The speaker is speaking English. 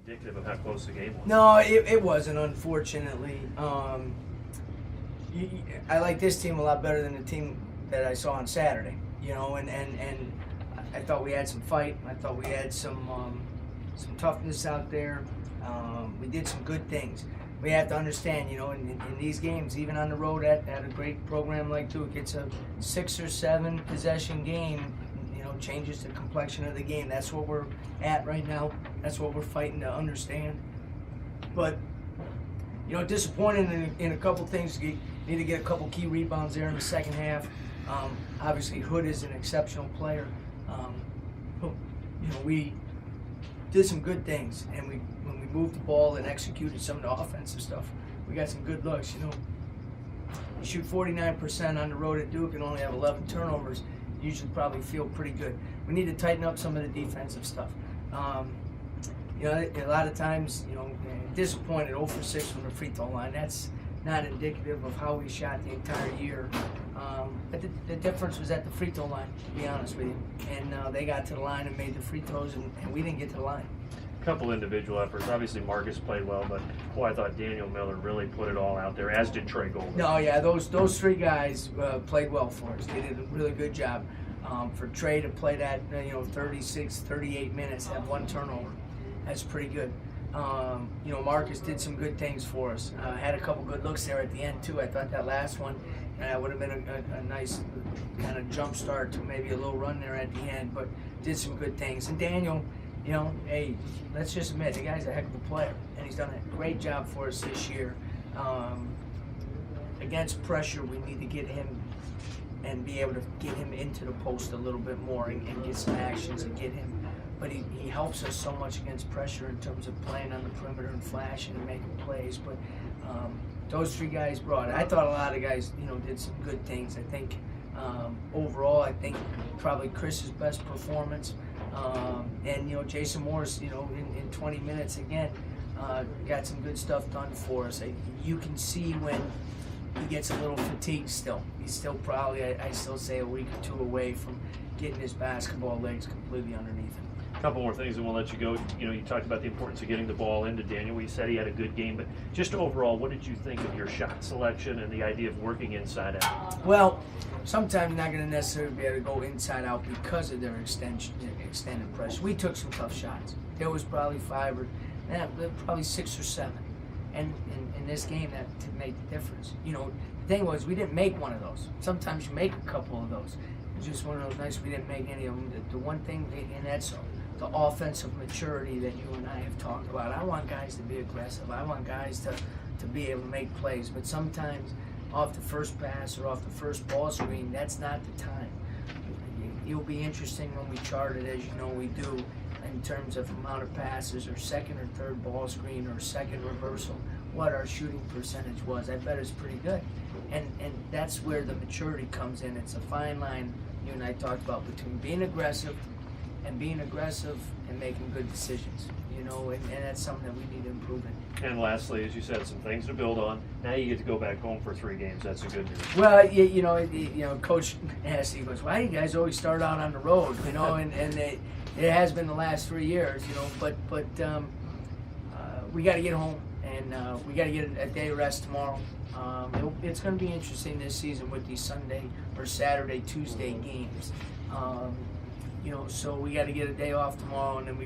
indicative of how close the game was. No, it wasn't, unfortunately. I like this team a lot better than the team that I saw on Saturday. And I thought we had some fight. I thought we had some toughness out there. We did some good things. We have to understand, in these games, even on the road at a great program like Duke, it's a 6 or 7 possession game. Changes the complexion of the game. That's what we're at right now. That's what we're fighting to understand. But disappointed in a couple things. You need to get a couple key rebounds there in the second half. Obviously, Hood is an exceptional player. We did some good things, and when we moved the ball and executed some of the offensive stuff, we got some good looks. You shoot 49% on the road at Duke and only have 11 turnovers. You should probably feel pretty good. We need to tighten up some of the defensive stuff. A lot of times, disappointed 0 for 6 from the free throw line. That's not indicative of how we shot the entire year. But the difference was at the free throw line, to be honest with you. And they got to the line and made the free throws, and we didn't get to the line. A couple individual efforts. Obviously, Marcus played well, but boy, I thought Daniel Miller really put it all out there, as did Trey Golden. No, yeah, those 3 guys played well for us. They did a really good job. For Trey to play that 36, 38 minutes, have 1 turnover, that's pretty good. Marcus did some good things for us. Had a couple good looks there at the end too. I thought that last one would have been a nice kind of jump start to maybe a little run there at the end, but did some good things. And Daniel, hey, let's just admit, the guy's a heck of a player, and he's done a great job for us this year. Against pressure, we need to get him and be able to get him into the post a little bit more and get some actions and get him. But he helps us so much against pressure in terms of playing on the perimeter and flashing and making plays. But those 3 guys brought it. I thought a lot of guys, did some good things. I think overall, I think probably Chris's best performance. And Jason Morris, in 20 minutes again, got some good stuff done for us. You can see when he gets a little fatigued still. He's still probably, I still say, a week or 2 away from getting his basketball legs completely underneath him. A couple more things and we'll let you go. You talked about the importance of getting the ball into Daniel. You said he had a good game, but just overall, what did you think of your shot selection and the idea of working inside out? Well, sometimes you're not going to necessarily be able to go inside out because of their extended pressure. We took some tough shots. There was probably 5 or probably 6 or 7. And in this game, that made the difference. The thing was, we didn't make one of those. Sometimes you make a couple of those. It's just one of those nights we didn't make any of them. The one thing, and that's the offensive maturity that you and I have talked about. I want guys to be aggressive. I want guys to be able to make plays. But sometimes off the first pass or off the first ball screen, that's not the time. It'll be interesting when we chart it, as we do, in terms of amount of passes or second or third ball screen or second reversal, what our shooting percentage was. I bet it's pretty good. And that's where the maturity comes in. It's a fine line you and I talked about between being aggressive and making good decisions. And that's something that we need to improve in. And lastly, as you said, some things to build on. Now you get to go back home for 3 games. That's a good news. Well, Coach asked, he goes, "Why do you guys always start out on the road?" And it has been the last 3 years, but we got to get home, and we got to get a day of rest tomorrow. It's going to be interesting this season with these Sunday or Saturday, Tuesday games. So we got to get a day off tomorrow, and then we